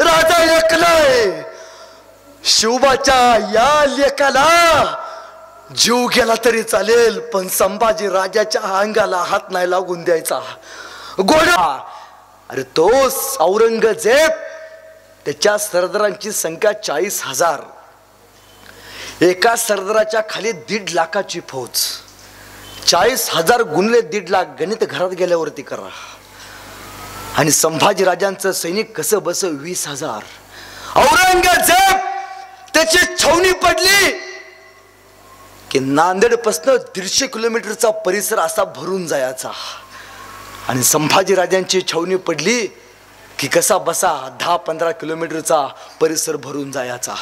राजा ऐकलाय शिवबाच्या या लेकाला जीव गेला तरी चालेल पण संभाजी राजाच्या अंगाला हात नाही लागून द्यायचा. घोडा अरे तोच औरंगजेब त्याच्या सरदारांची संख्या 40,000 एका सरदाराच्या खाली 1.5 लाखाची फौज 40,000 गुणले 1.5 लाख गणित घरात गेल्यावरती करा. आणि संभाजी राजांचं सैनिक कसं बस 20,000. औरंगजेब त्याची छावणी पडली की नांदेड पासून 150 किलोमीटरचा परिसर असा भरून जायचा. आणि संभाजी राजांची छावणी पडली की कसा बसा 10-15 किलोमीटरचा परिसर भरून जायचा.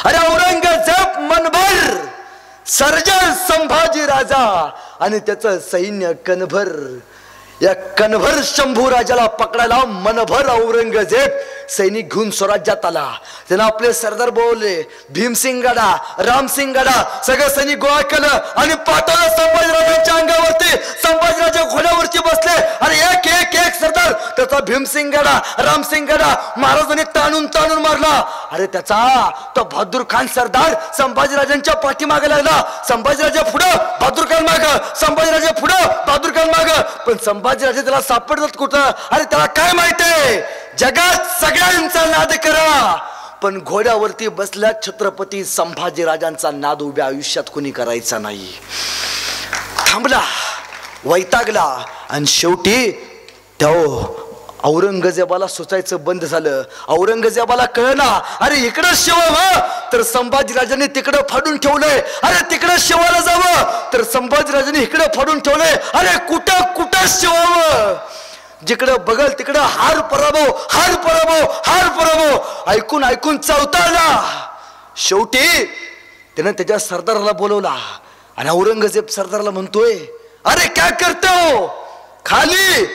अरे औरंगजेब मनभर सर्जन संभाजी राजा आणि त्याचं सैन्य कणभर. या कणभर शंभू राजाला पकडायला मनभर औरंगजेब सैनिक घेऊन स्वराज्यात आला. त्यानं आपले सरदार बोलले भीमसिंगगडा रामसिंगगडा सगळं सैनिक गोळा केलं आणि पाठवलं संभाजीराजांच्या अंगावरती. संभाजीराजा घोड्यावरती बसले आणि एक एक एक सरदार त्याचा भीमसिंगगडा रामसिंगगडा महाराजांनी ताणून ताणून मारला. अरे त्याचा तो बहादूर खान सरदार संभाजीराजांच्या पाठीमागे लागला. संभाजीराजा पुढं बहादूर खान माग संभाजीराजा पुढं बहादूर खान माग. पण संभाजीराजे त्याला सापडतात कुठं. अरे त्याला काय माहितीये जगात सगळ्यांचा नाद करा पण घोड्यावरती बसल्या छत्रपती संभाजीराजांचा नाद उभ्या आयुष्यात कोणी करायचा नाही. थांबला वैतागला आणि शेवटी त्या औरंगजेबाला सुचायचं बंद झालं. औरंगजेबाला कळना अरे इकडं शिवावं तर संभाजीराजांनी तिकडं फाडून ठेवलंय. अरे तिकडं शिवायला जावं तर संभाजीराजांनी इकडं फाडून ठेवलंय. अरे कुठं कुठं शिवावं जिकडं बघल तिकडं हार पराभव हार पराभव हार पराभव ऐकून ऐकून चवताळला. शेवटी त्यानं त्याच्या सरदाराला बोलवला आणि औरंगजेब सरदाराला म्हणतोय अरे क्या करते हो खाली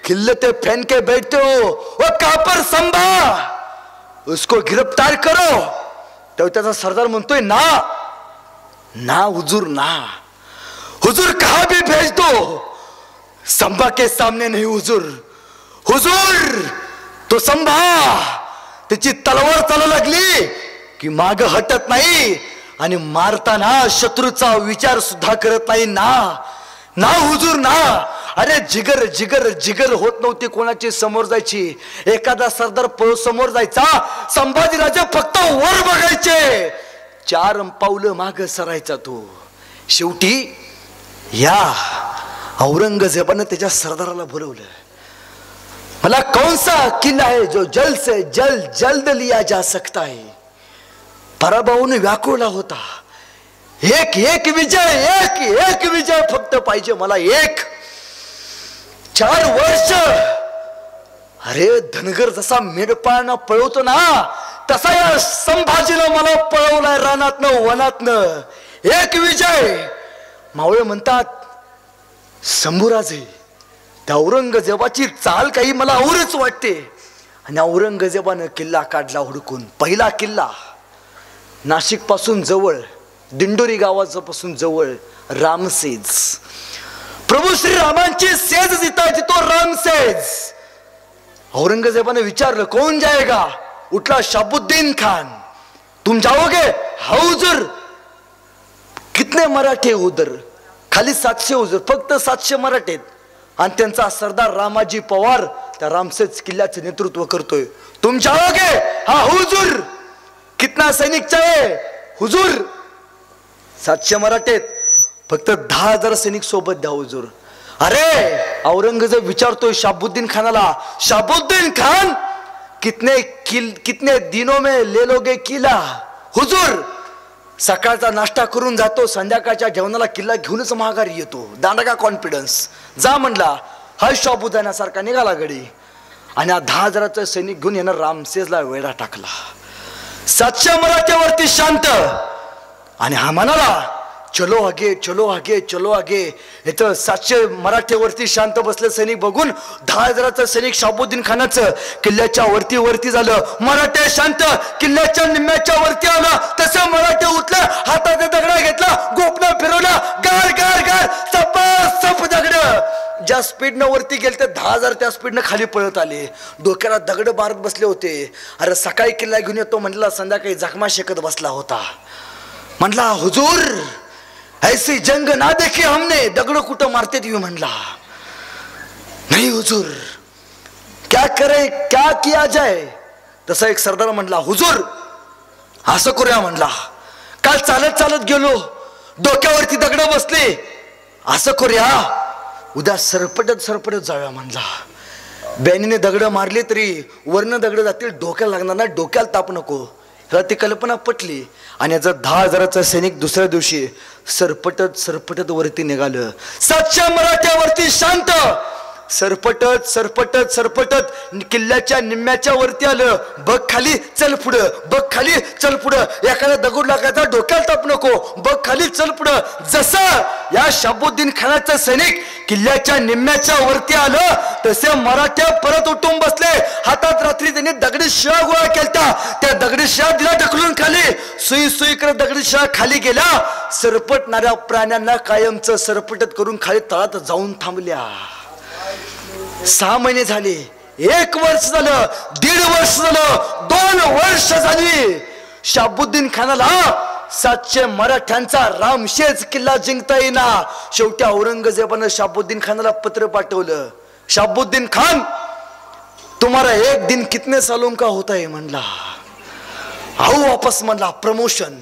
खिल्लते फैन के बैठते हो वो कापर संभा उसको गिरफ्तार करो. तेव्हा त्याचा सरदार म्हणतोय ना ना हुजूर ना हुजूर कहा भी भेज दो संभा के सामने नहीं हुजूर. हुजूर तो संभा त्याची तलवार चालू लागली की माग हटत नाही आणि मारताना शत्रूचा विचार सुद्धा करत नाही ना ना हुजूर ना. अरे जिगर जिगर जिगर होत नव्हती कोणाची समोर जायची. एखादा सरदार समोर जायचा संभाजीराजे फक्त वर बघायचे 4 पावलं माग सरायचा तो. शेवटी या औरंगजेबाने त्याच्या सरदाराला बोलवलं. मला कौन सा किला है जो जल्द से जल्द लिया जा सकता है. पराभवाने व्याकुळला होता. एक एक विजय एक एक विजय फक्त पाहिजे मला एक. 4 वर्ष अरे धनगर जसा मेंढपाळांना पळवतो ना तसा या संभाजीनं मला पळवलाय रानातनं वनातनं. एक विजय. मावळे म्हणतात शंभूराजे त्या औरंगजेबाची चाल काही मला औरच वाटते. आणि औरंगजेबानं किल्ला काढला हुडकून. पहिला किल्ला नाशिक पासून जवळ दिंडोरी गावाच्या पासून जवळ रामसेज. प्रभू श्री रामांची सेज जिथं तो रामसेज. औरंगजेबाने विचारलं कौन जाएगा. उठला शाबुद्दीन खान. तुम जाओगे हाँ हुजूर. कितने मराठे उधर खाली 700 हुजूर फक्त 700 मराठे. आणि त्यांचा सरदार रामाजी पवार त्या रामसेज किल्ल्याचे नेतृत्व करतोय. तुम जाओगे हाँ हुजूर. कितना सैनिक चाहिए हुजूर. 700 मराठे फक्त 10,000 सैनिक सोबत द्या हुजूर. अरे औरंगजेब विचारतोय शाबुद्दीन खानाला शाबुद्दीन खान कितने दिनों में ले लोगे किला. हुजूर सकाळचा नाश्ता करून जातो संध्याकाळच्या जेवणाला किल्ला घेऊनच माघारी येतो. दांडगा कॉन्फिडन्स. जा म्हणला हा शाबुदानासारखा निघाला गडी. आणि 10,000 सैनिक घेऊन येणार रामसेजला वेढा टाकला. 700 मराठ्यावरती शांत. आणि हा म्हणाला चलो आगे चलो आगे चलो आगे. इथं 700 मराठ्यावरती शांत बसले सैनिक बघून 10,000 सैनिक शाबुद्दीन खानाचं किल्ल्याच्या वरती झालं. मराठे शांत किल्ल्याच्या निम्म्याच्या वरती आला. तसं मराठे उठलं हातात दगडा घेतला गोपना फिरवला गार गार गार सप दगड. ज्या स्पीडनं वरती गेले ते 10,000 त्या स्पीडनं खाली पळत आले. डोक्याला दगड मारत बसले होते. अरे सकाळी किल्ला घेऊन येतो म्हणला, संध्याकाळी जखमा शेकत बसला होता. म्हणला हुजूर ऐसी जंग ना देखी हमने. दगड कुठं मारते तुम्ही? म्हणला नाही हुजूर, क्या करे क्या किया जाए. तसा एक सरदार म्हणला हुजूर असं करूया. म्हणला काल चालत चालत गेलो, डोक्यावरती दगड बसले, असं करूया उद्या सरपटत सरपटत जाऊया. म्हणला बॅनीने दगड मारले तरी वरनं दगड जातील, डोक्याला लागणार ना, डोक्याला ताप नको. ह्याला ती कल्पना पटली आणि याचा 10,000चा सैनिक दुसऱ्या दिवशी सरपटत सरपटत वरती निघालं. 700 मराठ्यावरती शांत. सरपटत सरपटत सरपटत किल्ल्याच्या निम्म्याच्या वरती आलं. बघ खाली चल पुढं, बघ खाली चल पुढं. एखादा दगड लागायचा, डोक्याला ताप नको, बघ खाली चल पुढं. जसं या शहाबुद्दीन खानाचं सैनिक किल्ल्याच्या निम्म्याच्या वरती आलं तसे मराठ्या परत उठून बसले. हातात रात्री त्यांनी दगडी शिळा गोळा केलता. त्या दगडी शिळा दिला ढकलून खाली. सुई सुई करत दगडी शिळा खाली गेल्या. सरपटणाऱ्या प्राण्यांना कायमचं सरपटत करून खाली तळात जाऊन थांबल्या. 6 महिने झाले, 1 वर्ष झालं, 1.5 वर्ष झालं, 2 वर्ष झाली. शहाबुद्दीन खानाला 700 मराठ्यांचा रामशेज किल्ला जिंकता येईना. शेवटी औरंगजेबानं शहाबुद्दीन खानाला पत्र पाठवलं. शहाबुद्दीन खान तुम्हारा 1 दिन कितने सालों का होता है. म्हणला आओ वापस. म्हणला प्रमोशन.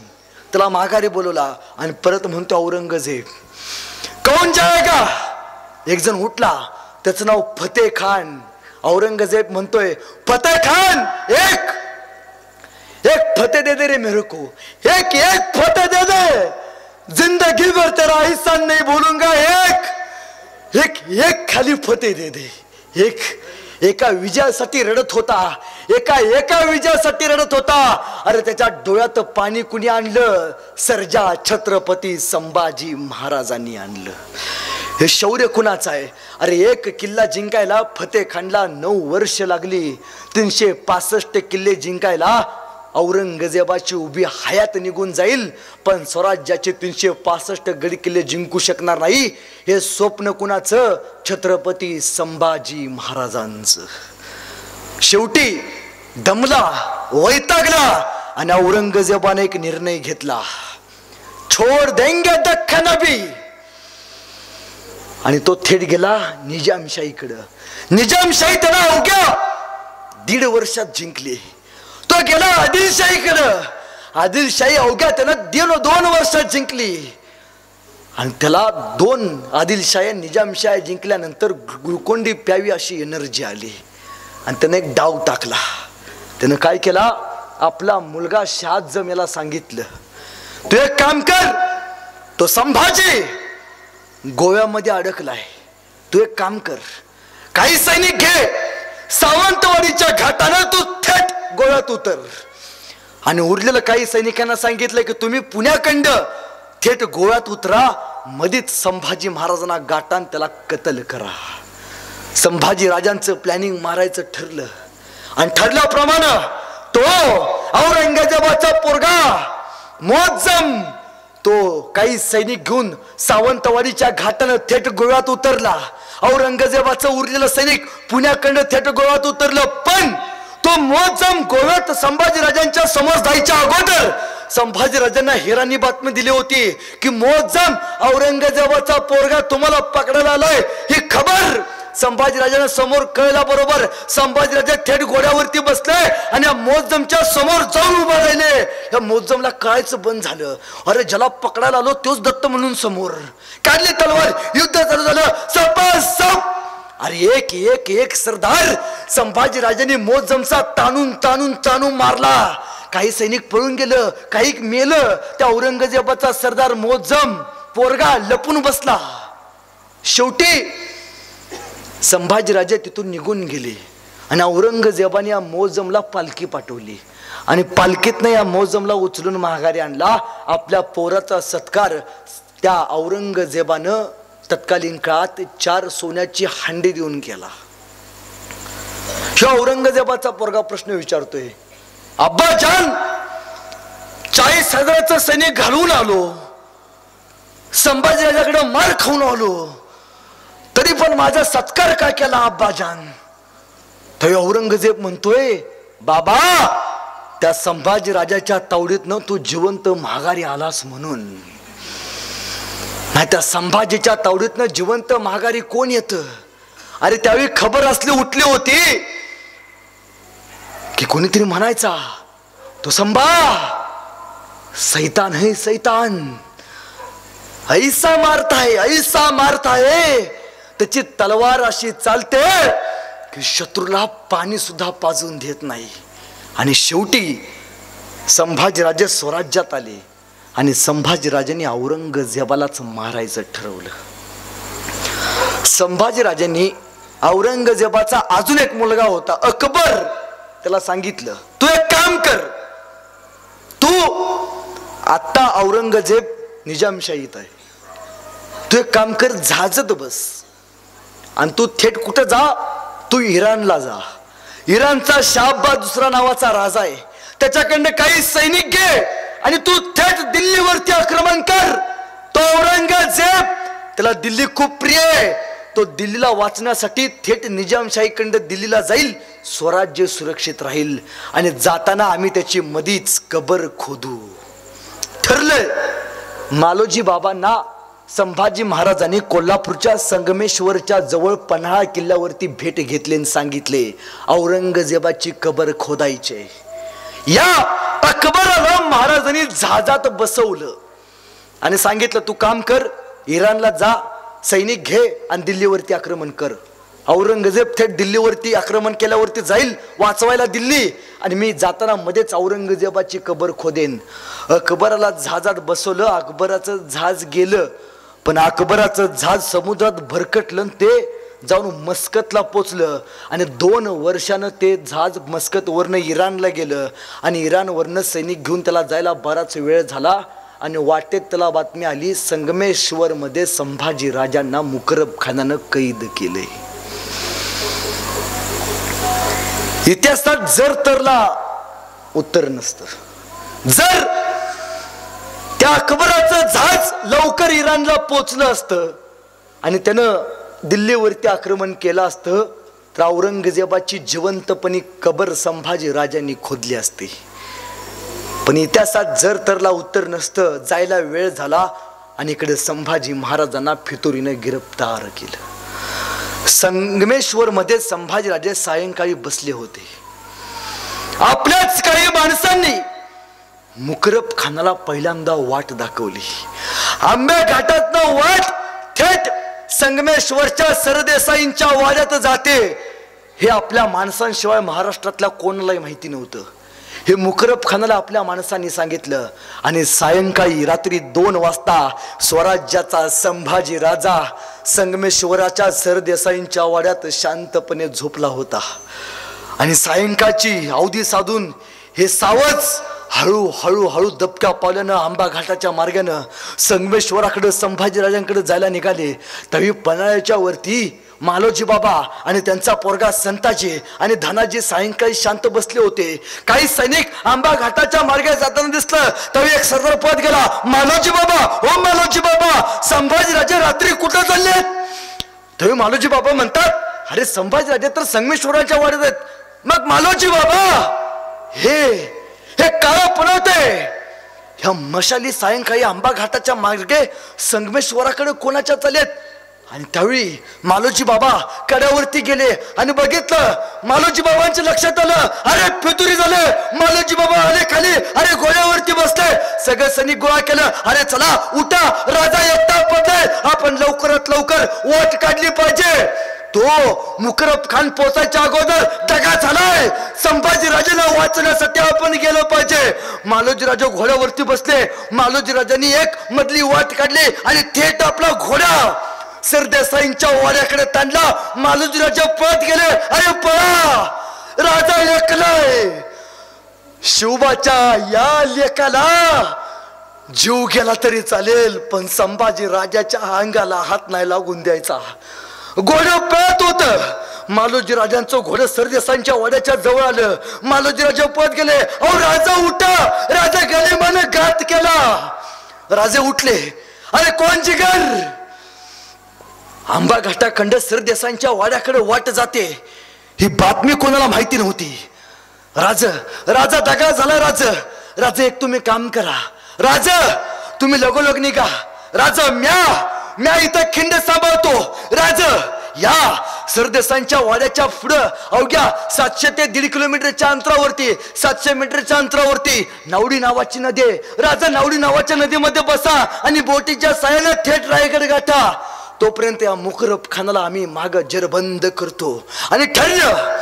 त्याला माघारी बोलवला आणि परत म्हणतो औरंगजेब कौन जाएगा. एक जण उठला, त्याचं नाव फतेह खान. औरंगजेब म्हणतोय फतेह खान एक फतेह दे दे रे मेरे को, एक फतेह दे दे, जिंदगी भर तेरा एहसान नहीं भूलूंगा. एक खाली फतेह दे दे. एका विजयासाठी रडत होता, एका विजयासाठी रडत होता. अरे त्याच्या डोळ्यात पाणी कुणी आणलं? सर्जा छत्रपती संभाजी महाराजांनी आणलं. हे शौर्य कुणाचं आहे? अरे 1 किल्ला जिंकायला फतेह खानला 9 वर्ष लागली. 365 किल्ले जिंकायला औरंगजेबाची उभी हयात निघून जाईल, पण स्वराज्याचे 365 गड किल्ले जिंकू शकणार नाही. हे स्वप्न कुणाचं? छत्रपती संभाजी महाराजांचं. शेवटी दमला, वैतागला आणि औरंगजेबाने एक निर्णय घेतला, छोड देंगे दख्खन भी. आणि तो थेट गेला निजामशाहीकडं. निजामशाही त्याला अवघ्या 1.5 वर्षात जिंकली. तो गेला आदिलशाहीकडं. आदिलशाही अवघ्या त्यानं 2 वर्षात जिंकली. आणि त्याला 2 आदिलशाही निजामशाही जिंकल्यानंतर ग्लुकोंडी प्यावी अशी एनर्जी आली. आणि त्यानं एक डाव टाकला. त्यानं काय केला? आपला मुलगा शहाजम याला सांगितलं, तू एक काम कर, तो संभाजी गोव्यामध्ये अडकलाय, तू एक काम कर, काही सैनिक घे, सावंतवाडीच्या घाटानं तू थेट गोव्यात उतर. आणि उरलेलं काही सैनिकांना सांगितलं की तुम्ही पुण्याकंड थेट गोव्यात उतरा, मधीच संभाजी महाराजांना गाठान त्याला कत्ल करा. संभाजी राजांचं प्लॅनिंग मारायचं ठरलं. आणि ठरल्याप्रमाणे तो औरंगजेबाचा पोरगा मुअज्जम तो काही सैनिक घेऊन सावंतवाडीच्या घाटानं थेट गोव्यात उतरला. औरंगजेबाचं उरलेलं सैनिक पुण्याकडे थेट गोव्यात उतरलं. पण तो मुअज्जम गोव्यात संभाजी राजांच्या समोर जायच्या अगोदर संभाजी राजांना हेरानी बातमी दिली होती की मुअज्जम औरंगजेबाचा पोरगा तुम्हाला पकडायला आलाय. ही खबर संभाजी राजांना समोर कळल्याबरोबर संभाजी राजा थेट घोड्यावरती बसले आणि मुअज्जमच्या समोर जाऊन उभा राहिले. या मुअज्जमला कळायचं बंद झालं, अरे ज्याला पकडायला आलो तोच दत्त म्हणून समोर. काढली तलवार, युद्ध चालू झालं. सपासप. अरे एक सरदार संभाजी राजांनी मुअज्जमचा ताणून मारला. काही सैनिक पळून गेलं, काही मेलं. त्या औरंगजेबाचा सरदार मुअज्जम पोरगा लपून बसला. शेवटी संभाजीराजे तिथून निघून गेले आणि औरंगजेबाने या मुअज्जमला पालखी पाठवली आणि पालखीतनं या मुअज्जमला उचलून माघारी आणला. आपल्या पोराचा सत्कार त्या औरंगजेबानं तत्कालीन काळात 4 सोन्याची हांडी देऊन केला. ह्या औरंगजेबाचा पोरगा प्रश्न विचारतोय, अब्बाजान 40,000चं सैनिक घालून आलो, संभाजीराजाकडे मार खाऊन आलो, तरी पण माझा सत्कार का केला अब्बाजान? तर औरंगजेब म्हणतोय, बाबा त्या संभाजी राजाच्या तावडीतनं तू जिवंत माघारी आलास म्हणून. नाही त्या संभाजीच्या तावडीतनं जिवंत माघारी कोण येतं? अरे त्यावेळी खबर असली उठली होती की कोणीतरी म्हणायचा, तो संभा सैतान है सैतान, ऐसा मारता है, त्याची तलवार अशी चालते की शत्रूला पाणी सुद्धा पाजून देत नाही. आणि शेवटी संभाजीराजे स्वराज्यात आले आणि संभाजीराजांनी औरंगजेबालाच मारायचं ठरवलं. संभाजीराजांनी औरंगजेबाचा अजून एक मुलगा होता अकबर, त्याला सांगितलं, तू एक काम कर, तू आता औरंगजेब निजामशाहीत आहे, तू एक काम कर, जहाजात बस आणि तू थेट कुठं जा, तू इराणला जा. इराणचा शाहबाज दुसरा नावाचा राजा आहे, त्याच्याकडनं काही सैनिक घे आणि तू थेट दिल्लीवरती आक्रमण कर. तो औरंगजेब, त्याला दिल्ली खूप प्रिय आहे, तो दिल्लीला वाचण्यासाठी थेट निजामशाहीकडं दिल्लीला जाईल, स्वराज्य सुरक्षित राहील आणि जाताना आम्ही त्याची मधीच कबर खोदू. ठरलं. मालोजी बाबांना संभाजी महाराजांनी कोल्हापूरच्या संगमेश्वरच्या जवळ पन्हाळा किल्ल्यावरती भेट घेतली आणि सांगितले, औरंगजेबाची कबर खोदायचे. या अकबराला महाराजांनी जहाजात बसवलं आणि सांगितलं, तू काम कर, इराणला जा, सैनिक घे आणि दिल्लीवरती आक्रमण कर. औरंगजेब थेट दिल्लीवरती आक्रमण केल्यावरती जाईल वाचवायला दिल्ली, आणि मी जाताना मध्येच औरंगजेबाची कबर खोदेन. अकबराला जहाजात बसवलं. अकबराचं जहाज गेलं, पण अकबराचं जहाज समुद्रात भरकटलं, ते जाऊन मस्कतला पोचलं आणि 2 वर्षानं ते जहाज मस्कत वरनं इराणला गेलं आणि इराणवरनं सैनिक घेऊन त्याला जायला बराच वेळ झाला. आणि वाटेत त्याला बातमी आली, संगमेश्वर मध्ये संभाजी राजांना मुकरब खानानं कैद केले. इतिहासात जर तरला उत्तर नसतं. जर त्या अकबराचं जहाज लवकर इराणला पोचलं असतं आणि त्यानं दिल्लीवरती आक्रमण केलं असतं, तर औरंगजेबाची जिवंतपणी कबर संभाजी राजांनी खोदली असती. पण इतिहासात जर तरला उत्तर नसतं. जायला वेळ झाला आणि इकडे संभाजी महाराजांना फितुरीने गिरफ्तार केलं. संगमेश्वर मध्ये संभाजी राजे सायंकाळी बसले होते. आपल्याच काही माणसांनी मुकरब खानाला पहिल्यांदा वाट दाखवली. आंबे घाटातनं वाट थेट संगमेश्वरच्या सरदेसाईंच्या वाड्यात जाते, हे आपल्या माणसांशिवाय महाराष्ट्रातल्या कोणालाही माहिती नव्हतं. हे मुकरब खानाला आपल्या माणसांनी सांगितलं. आणि सायंकाळी रात्री 2 वाजता स्वराज्याचा संभाजी राजा संगमेश्वराच्या सरदेसाईंच्या वाड्यात शांतपणे झोपला होता. आणि सायंकाळची अवधी साधून हे सावज हळूहळू दबक्या पावल्यानं आंबा घाटाच्या मार्गानं संगमेश्वराकडे संभाजीराजांकडे जायला निघाले. तरी पन्हाळ्याच्या वरती मालोजी बाबा आणि त्यांचा पोरगा संताजी आणि धनाजी सायंकाळी शांत बसले होते. काही सैनिक आंबा घाटाच्या मार्गे जाताना दिसलं. तरी एक सरदार पळत गेला, मालोजी बाबा, हो मालोजी बाबा, संभाजीराजे रात्री कुठं चालले? तरी मालोजी बाबा म्हणतात, अरे संभाजीराजे तर संगमेश्वराच्या वाड्यात आहेत. मग मालोजी बाबा, हे काय पळवते? ह्या मशाली सायंकाळी आंबा घाटाच्या मार्गे संगमेश्वराकडे कोणाच्या चालेत? आणि त्यावेळी मालोजी बाबा कड्यावरती गेले आणि बघितलं. मालोजी बाबांच्या लक्षात आलं, अरे फितुरी झालं. मालोजी बाबा आले खाली, अरे घोड्यावरती बसले. सगळं सैनिक गोळा केलं. अरे चला उठा, राजा एकटा पडलाय, आपण लवकरात लवकर वाट काढली पाहिजे. तो मुकरब खान पोचायच्या अगोदर दगा झालाय. संभाजी राजाला वाचण्यासाठी आपण गेलो पाहिजे. मालोजी राजा घोड्यावरती बसले. मालोजी राजांनी एक मधली वाट काढली आणि थेट आपला घोडा सरदेसाईंच्या वाड्याकडे ताणला. मालोजी राजा पळत गेले. अरे पळा, राजा ऐकलाय. शिवबाच्या या लेकाला जीव गेला तरी चालेल, पण संभाजी राजाच्या अंगाला हात नाही लागून द्यायचा. घोडं पळत होत. मालोजी राजांचं घोडं सरदेसाईंच्या वाड्याच्या जवळ आलं. मालोजी राजा पळत गेले. अहो राजा उठा. राजा गलेमाने घात केला. राजे उठले. अरे कोण जिगर? आंबा घाटाखंड सरदेसांच्या वाड्याकडे वाट जाते ही बातमी कोणाला माहिती नव्हती. राजा दगा झाला. राजा एक तुम्ही काम करा. राजा तुम्ही लगोलग निघा. राजा म्या इथं खिंड सांभाळतो. राजा या सरदेसांच्या वाड्याच्या पुढं अवघ्या 700 ते 1.5 किलोमीटरच्या अंतरावरती 700 मीटरच्या अंतरावरती नावडी नावाची नदी आहे. राजा नावडी नावाच्या नदीमध्ये बसा आणि बोटीच्या साह्याने थेट रायगड गाठा. तोपर्यंत या मुकरब खानाला आम्ही माग जेरबंद करतो. आणि ठरलं.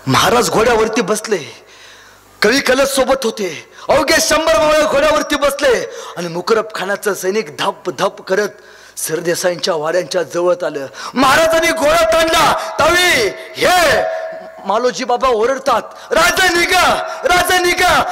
महाराज घोड्यावरती बसले. कवी कलश सोबत होते. अवघे 100 मावळे घोड्यावरती बसले आणि मुकरब खानाचं सैनिक धप धप करत सरदेसाईंच्या वाड्यांच्या जवळ आलं. महाराजांनी घोडा ताणला. तावडी हे मालोजी बाबा ओरडतात. राजा निघा.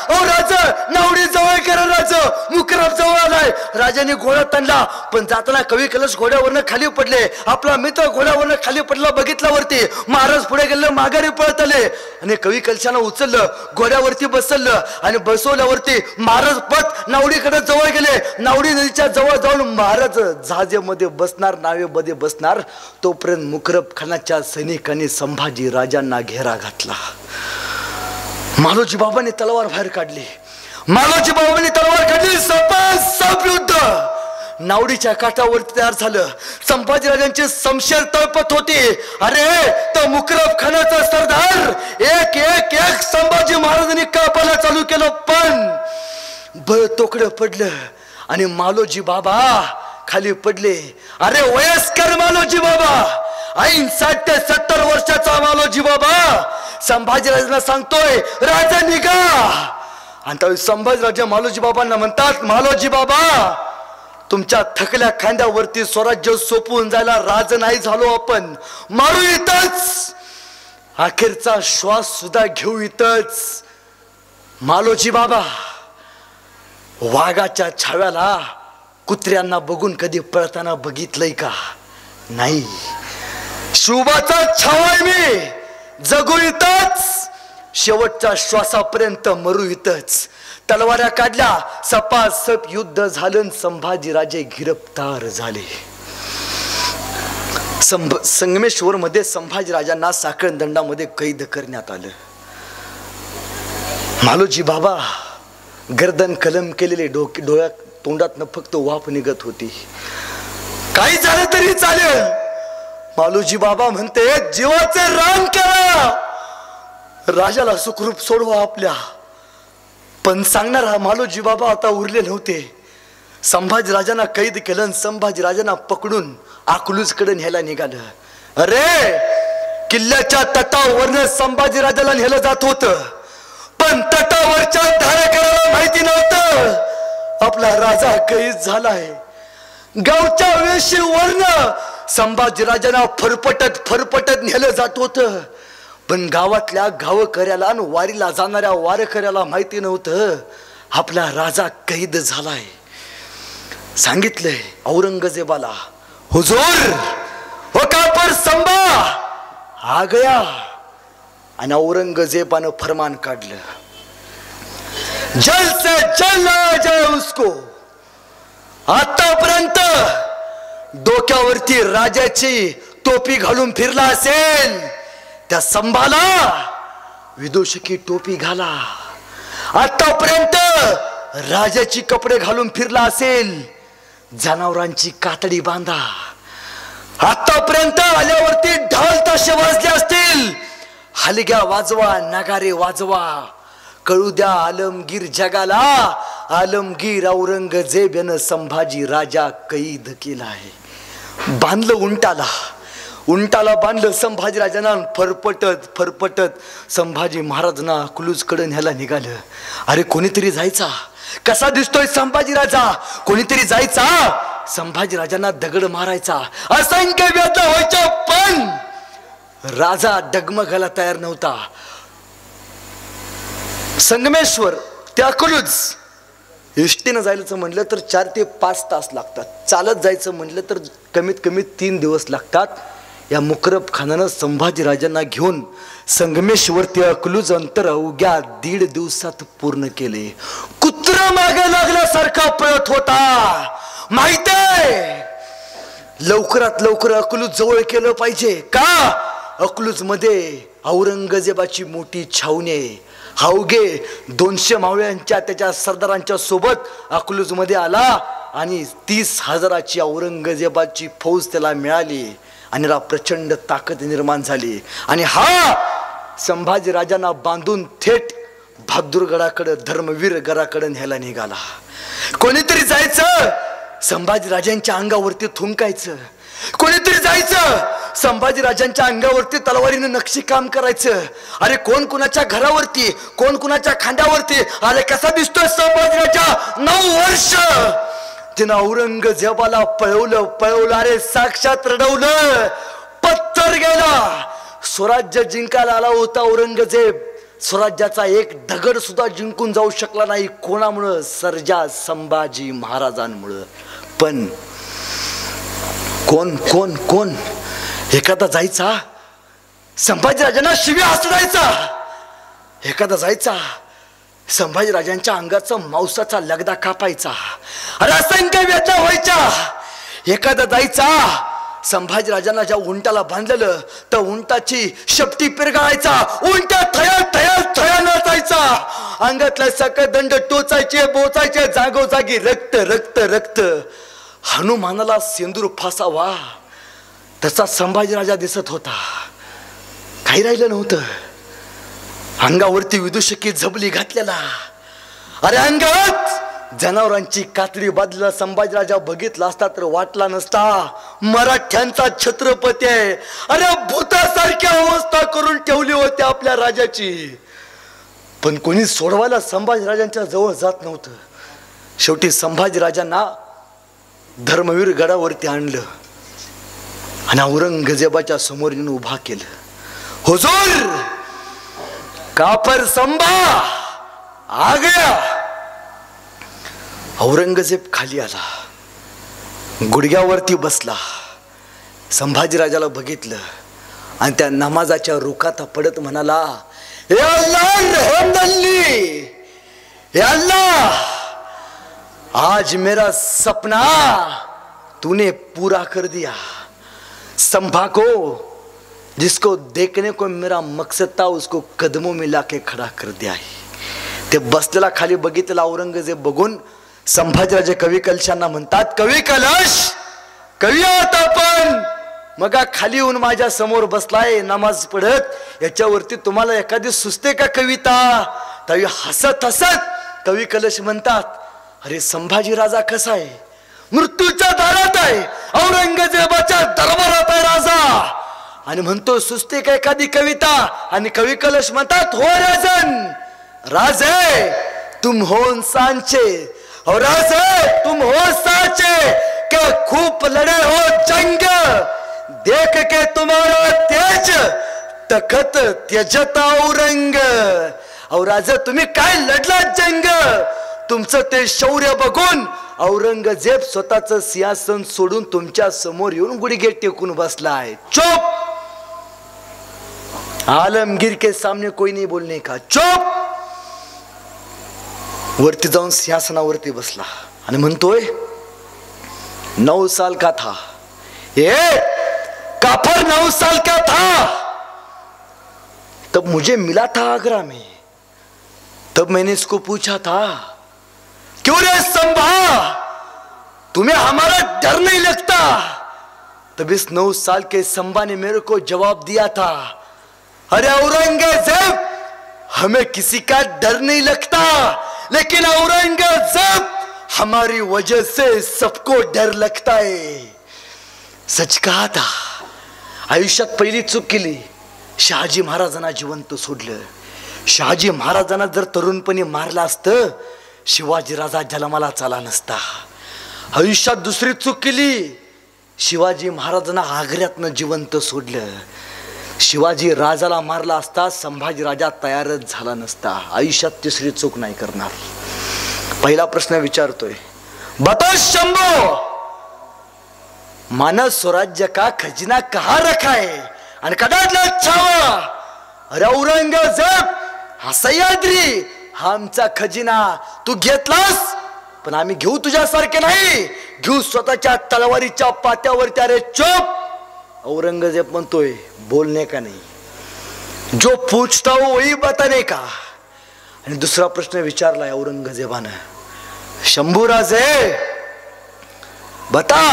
अहो राजा नावडी जवळ करा. राजा मुकरब जवळ आलाय. राजाने घोडा ताणला पण जाताना कवी कलश घोड्यावरनं खाली पडले. आपला मित्र घोड्यावरनं खाली पडला. बघितल्यावरती महाराज पुढे गेले. माघारी पळत आले आणि कवी कलशानं उचललं. घोड्यावरती बसवलं आणि बसवल्यावरती महाराज पट नावडीकडे जवळ गेले. नावडी नदीच्या जवळ जाऊन महाराज जहाजेमध्ये बसणार, नावेमध्ये बसणार. तोपर्यंत मुकरब खानाच्या सैनिकांनी संभाजी राजांना घेरा घातला. मालोजी बाबांनी तलवार बाहेर काढली. सप युद्ध नावडीच्या काठावरती तयार झालं. संभाजी राजांची शमशेर तळपत होती. अरे तो मुकरब खानाचा सरदार एक संभाजी महाराजांनी कापायला चालू केलं पण बळ तोकडं पडलं आणि मालोजी बाबा खाली पडले. अरे वयस्कर मालोजी बाबा 60 ते 70 वर्षाचा मालोजी बाबा संभाजीराजांना सांगतोय राजा निघा. आणि त्यावेळी संभाजीराजा मालोजी बाबांना म्हणतात मालोजी बाबा तुमच्या थकल्या खांद्यावरती स्वराज्य सोपवून जायला राज नाही झालो आपण. मारू इथंच. अखेरचा श्वास सुद्धा घेऊ इथंच. मालोजी बाबा वाघाच्या छाव्याला कुत्र्यांना बघून कधी पळताना बघितलंय का? नाही. शिवबाचा छावा मी. जगू इथंच. शेवटच्या श्वासापर्यंत मरू इथंच. तलवाऱ्या काढल्या. सपासप युद्ध झालं. संभाजीराजे गिरफ्तार झाले. संगमेश्वर मध्ये संभाजीराजांना साखळदंडामध्ये कैद करण्यात आलं. मालोजी बाबा गर्दन कलम केलेले. डोळ्यात तोंडात फक्त वाफ निघत होती. काही झालं तरी चालेल. मालोजी बाबा म्हणते जीवाचे रान करा. राजाला सुखरूप सोडवा आपल्या. पण सांगणारा मालोजी बाबा आता उरले नव्हते. संभाजीराजांना कैद केलं. संभाजीराजांना पकडून अकलूजकडे न्यायला निघालं. अरे किल्ल्याच्या तटावरनं संभाजीराजाला नेलं जात होतं पण तटावरच्या धारेकराला माहिती नव्हतं आपला राजा कैद झालाय. गावच्या वेशीवरनं संभाजीराजांना फरफटत नेलं जात होतं पण गावातल्या गावकऱ्याला आणि वारीला जाणाऱ्या वारकऱ्याला माहिती नव्हतं आपला राजा कैद झालाय. सांगितलंय औरंगजेबाला हुजूर होका पर संभा आ गया. आणि औरंगजेबानं फरमान काढलं जल से जल आ जाए उसको. आतापर्यंत डोक्यावरती राजाची टोपी घालून फिरला असेल त्या संभाला विदूषकी टोपी घाला. आतापर्यंत राजाची कपडे घालून फिरला असेल जनावरांची कातडी बांधा. आतापर्यंत आल्यावरती ढोल ताशे वाजले असतील हलग्या वाजवा, नगारे वाजवा. कळू द्या आलमगीर जगाला आलमगीर औरंगजेब यानं संभाजी राजा कैद केला आहे. बांधलं उंटाला बांधलं संभाजीराजांना. फरफटत संभाजी महाराजांना अकलूजकडे न्यायला निघालं. अरे कोणीतरी जायचा. कसा दिसतोय संभाजीराजा? कोणीतरी जायचा संभाजीराजांना दगड मारायचा. असंख्य व्यथा व्हायच्या पण राजा डगमगायला तयार नव्हता. संगमेश्वर ते अकलूज एसटीनं जायचं म्हटलं तर 4 ते 5 तास लागतात. चालत जायचं म्हटलं तर कमीत कमी 3 दिवस लागतात. या मुकरब खानानं संभाजीराजांना घेऊन संगमेश्वर ते अकलूज अंतर अवघ्या 1.5 दिवसात पूर्ण केले. कुत्र मागे लागल्यासारखा पळत होता. माहितीये लवकरात लवकर अकलूज जवळ केलं पाहिजे. का? अकलूज मध्ये औरंगजेबाची मोठी छावणी आहे. अवघे 200 मावळ्यांच्या त्याच्या सरदारांच्या सोबत अकलूज मध्ये आला आणि 30,000ची औरंगजेबाची फौज त्याला मिळाली आणि त्याला प्रचंड ताकद निर्माण झाली. आणि हा संभाजी राजांना बांधून थेट बहादूरगडाकडे धर्मवीर गडाकडे न्यायला निघाला. कोणीतरी जायचं संभाजी राजांच्या अंगावरती थुंकायचं, कोणीतरी जायचं संभाजी राजांच्या अंगावरती तलवारीने नक्षीकाम करायचं. अरे कोण कुणाच्या घरावरती, कोण कुणाच्या खांद्यावरती. अरे कसा दिसतोय संभाजी राजा? 9 वर्ष तिनं औरंगजेबाला पळवलं. अरे साक्षात रडवलं. पत्थर गेला. स्वराज्य जिंकायला आला होता औरंगजेब. स्वराज्याचा एक दगड सुद्धा जिंकून जाऊ शकला नाही. कोणामुळं? सर्जा संभाजी महाराजांमुळं. पण कोण कोण कोण एखादा जायचा संभाजी राजांना शिव्या हसवायचा, एखादा जायचा संभाजी राजांच्या अंगाचा मांसाचा लगदा कापायचा. अरे असंख्य वेदना व्हायच्या. एखादा जायचा संभाजी राजांना ज्या उंटाला बांधलेलं तर उंटाची शेपटी पिरगाळायचा. उंटा थया नाचायचा. अंगातला सकळ दंड टोचायचे, बोचायचे. जागोजागी रक्त रक्त रक्त. हनुमानाला सिंदूर फासावा तसा संभाजी राजा दिसत होता. काही राहिलं नव्हतं. अंगावरती विदूषकी झबली घातलेला. अरे अंगात जनावरांची कातडी बांधलेला संभाजी राजा बघितला असता तर वाटला नसता मराठ्यांचा छत्रपती आहे. अरे भूतासारखी अवस्था करून ठेवली होती आपल्या राजाची. पण कोणी सोडवायला संभाजी राजांच्या जवळ जात नव्हतं. शेवटी संभाजी राजांना धर्मवीर गडावरती आणलं आणि औरंगजेबाच्या समोर येऊन उभा केलं. हुजूर कापर संभा आ गया. औरंगजेब खाली आला, गुडघ्यावरती बसला. संभाजी राजाला बघितलं आणि त्या नमाजाच्या रुखात पडत म्हणाला, हे अल्लाह रहमदल्ली, हे अल्लाह आज मेरा सपना तूने पूरा कर दिया. संभा को जिसको देखने को मेरा मकसद था उसको कदमों में लाके खड़ा कर दिया है. ते बसलेला खाली बघितला औरंगजेब बघून संभाजीराजे कवी कलशांना म्हणतात, कवी कलश कवी आता पण मगा खाली येऊन माझ्या समोर बसलाय नमाज पढत. याच्यावरती तुम्हाला एखादी सुचते का कविता? तवी हसत हसत कवी कलश म्हणतात, अरे संभाजी राजा कसा आहे? मृत्यूच्या दारात आहे, औरंगजेबाच्या दरबारात आहे राजा. आणि म्हणतो सुचते का एखादी कविता? आणि कवी कलश म्हणतात, हो राजन, राजे तुम हो सांचे और राजे तुम हो साचे के खूप लड़े हो जंग. देख के तुम्हारा तेज तखत त्यजता औरंग. और राजा तुम्ही काय लढला जंग. तुमचं ते शौर्य बघून औरंगजेब स्वतःचं सिंहासन सोडून तुमच्या समोर येऊन गुडघे टेकून बसलाय. चुप. आलमगीर के सामने कोई नहीं बोलने का. चुप. वरती जाऊन सिंहासनावरती बसला आणि म्हणतोय, 9 साल का था ये काफर, 9 साल का था तब मुझे मिला था आगरा में. तब मैंने इसको पूछा था, क्यों रे संभा तुम्हें हमारा डर नहीं लगता? तब इस 9 साल के संभा ने मेरे को जवाब दिया था, अरे औरंगजेब हमें किसी का डर नहीं लगता, लेकिन औरंगजेब हमारी वजह से सबको डर लगता है. सच कहा था. आयुष्यात पहिली चूक केली, शहाजी महाराजांना जिवंत सोडलं. शहाजी महाराजांना जर तरुणपणी मारला असतं शिवाजी राजा जन्माला आला नसता. आयुष्यात दुसरी चूक केली, शिवाजी महाराजांना आग्र्यातनं जिवंत सोडलं. शिवाजी राजाला मारला असता संभाजी राजा तयारच झाला नसता. आयुष्यात तिसरी चूक नाही करणार. पहिला प्रश्न विचारतोय, बता शंभो मानस स्वराज्य का खजिना कहा रखा है आणि कडाडला छावा. अरे औरंगजेब हा सह्याद्री हा आमचा खजिना तू घेतलास, पण आम्ही घेऊ तुझ्यासारखे नाही. घेऊ स्वतःच्या तलवारीच्या पात्यावरती. अरे चुप. औरंगजेब म्हणतोय बोलणे का नहीं, जो पूछता हो वही बताने का. आणि दुसरा प्रश्न विचारलाय औरंगजेबानं, शंभूराजे बता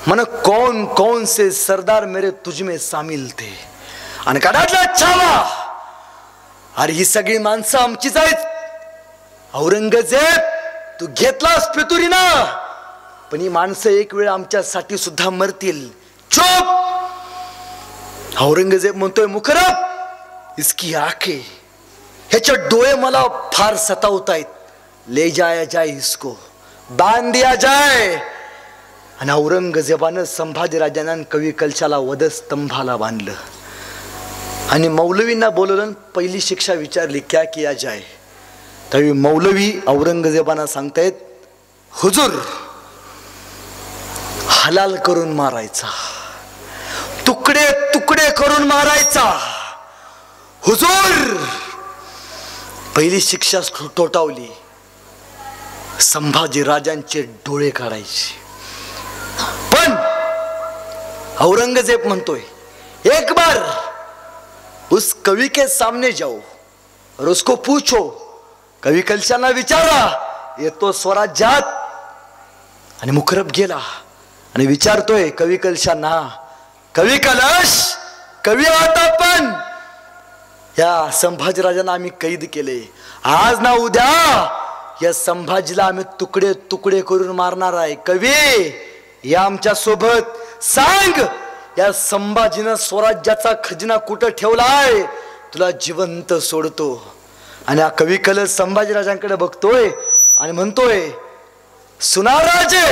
मन कौन कौन से सरदार मेरे तुझ में शामिल थे. आणि काढातला छावा, अरे ही सगळी माणसं आमचीच आहेत. औरंगजेब तू घेतलास फितुरी ना, पण ही माणसं एक वेळ आमच्यासाठी सुद्धा मरतील. चुप. औरंगजेब म्हणतोय मुकरब इसकी आंखें, ह्याचे डोळे मला फार सतावतायत. ले जाया जाए इसको, बांध दिया जाए. आणि औरंगजेबानं संभाजीराजांना कवी कलशाला वधस्तंभाला बांधलं आणि मौलवींना बोलवलं. पहिली शिक्षा विचारली क्या किया जाए. तरी मौलवी औरंगजेबांना सांगतायत हुजूर हलाल करून मारायचा, तुकडे तुकडे करून मारायचा. हुजूर पहिली शिक्षा तोटावली, संभाजी राजांचे डोळे काढायचे. पण औरंगजेब म्हणतोय एक बार उस कवि के सामने जाओ और उसको पूछो, कवी कलशांना विचारा येतो स्वराज्यात. आणि मुकरब गेला आणि विचारतोय कवी कलशांना, कवी कलश कवी आता पण या संभाजीराजांना आम्ही कैद केले, आज ना उद्या या संभाजीला आम्ही तुकडे तुकडे करून मारणार आहे. कवी या आमच्या सोबत सांग, या संभाजीनं स्वराज्याचा खजिना कुठं ठेवलाय, तुला जिवंत सोडतो. आणि हा कवी कलश संभाजीराजांकडे बघतोय आणि म्हणतोय सुना राजे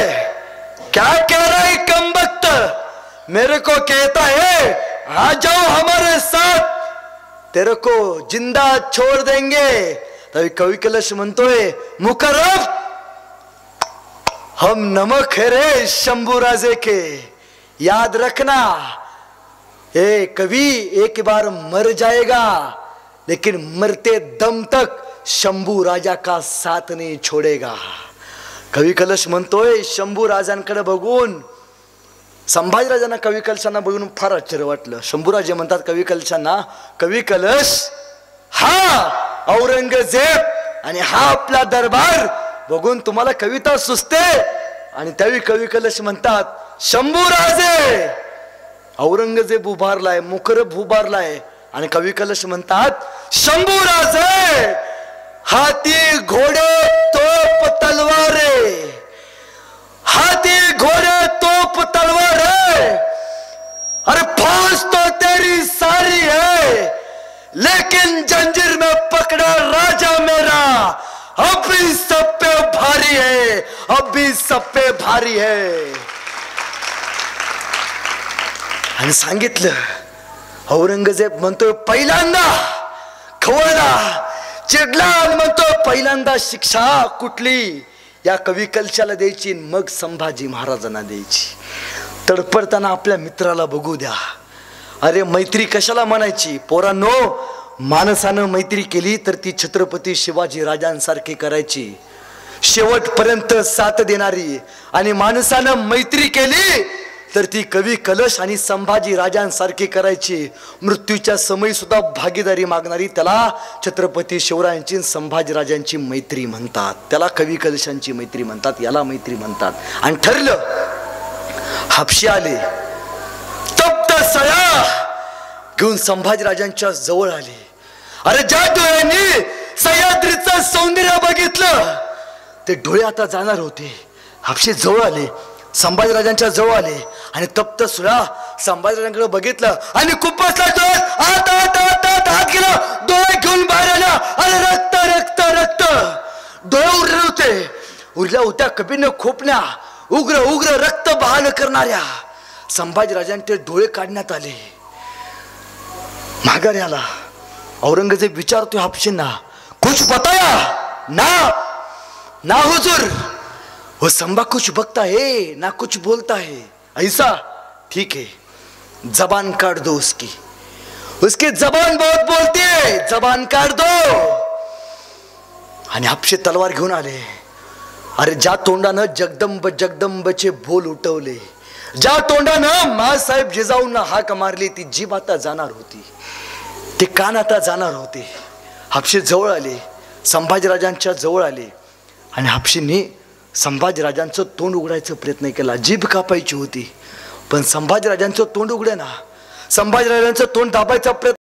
क्या कह रहा है कमबख्त, मेरे को कहता है आ जाओ हमारे साथ, तेरे को जिंदा छोड़ देंगे. तभी कवि कलश म्हणतोय मुकरब हम नमक है रे शंभू राजे के, याद रखना ए कवि एक बार मर जाएगा लेकिन मरते दम तक शंभू राजा का साथ नहीं छोड़ेगा. कवी कलश म्हणतोय शंभू राजांकडे बघून संभाजीराजांना कवी कलशांना बघून फार आश्चर्य वाटलं. शंभूराजे म्हणतात कवी कलशांना, कवी कलश हा औरंगजेब आणि हा आपला दरबार बघून तुम्हाला कविता सुचते. आणि त्यावेळी कवी कलश म्हणतात शंभूराजे. औरंगजेब उभारलाय, मुकरब उभारलाय आणि कवी कलश म्हणतात शंभूराजे हाती घोडे तोप तलवारे, हाथी घोड़े तोप तलवार, अरे फौज तो तेरी सारी है लेकिन जंजीर में पकड़ा राजा मेरा अब भी सब पे भारी है, अब भी सब पे भारी है. आणि सांगितलं. औरंगजेब म्हणतोय पहिल्यांदा खवळला, चिडला, म्हणतो पहिल्यांदा शिक्षा कुठली या कवी कलशाला द्यायची, मग संभाजी महाराजांना द्यायची. तडपडताना आपल्या मित्राला बघू द्या. अरे मैत्री कशाला म्हणायची पोरांनो, माणसानं मैत्री केली तर ती छत्रपती शिवाजी राजांसारखी करायची, शेवटपर्यंत साथ देणारी. आणि माणसानं मैत्री केली तर ती कवी कलश आणि संभाजी राजांसारखी करायची, मृत्यूच्या समयी सुद्धा भागीदारी मागणारी. त्याला छत्रपती शिवरायांची संभाजी राजांची मैत्री म्हणतात, त्याला कवी कलशांची मैत्री म्हणतात, याला मैत्री म्हणतात. आणि ठरलं. हापशी आले, तप्त सळा घेऊन संभाजी राजांच्या जवळ आले. अरे ज्या डोळ्यांनी सह्याद्रीचं सौंदर्य बघितलं ते डोळे आता जाणार होते. हापशी जवळ आले, संभाजीराजांच्या जवळ आले आणि तप्त सुळा संभाजीराजांकडे बघितलं आणि खूपच हात गेला, डोळे घेऊन बाहेर आला. अरे रक्त रक्त रक्त, डोळे उरले होते, उरल्या होत्या कबीरनं खोपण्या, उग्र उग्र रक्त बहाल करणाऱ्या. संभाजीराजांचे डोळे काढण्यात आले. माघारी आला. औरंगजेब विचारतोय हापशींना कुछ बताया ना, ना हुजूर वो संभा कुछ बकता है ना कुछ बोलता है. ऐसा ठीक है, जबान काट दो उसकी, उसकी जबान बहुत बोलती है, जबान काट दो. आणि हापशे तलवार घेऊन आले. अरे ज्या तोंडानं जगदंब जगदंबचे बोल उठवले, ज्या तोंडानं मासाहेब जिजाऊंना हाक मारली, ती जीभ आता जाणार होती, ते कान आता जाणार होते. हापशी जवळ आले, संभाजीराजांच्या जवळ आले आणि हापशींनी संभाजीराजांचं तोंड उघडायचा प्रयत्न केला. जीभ कापायची होती पण संभाजीराजांचं तोंड उघडे ना. संभाजीराजांचं तोंड दाबायचा प्रयत्न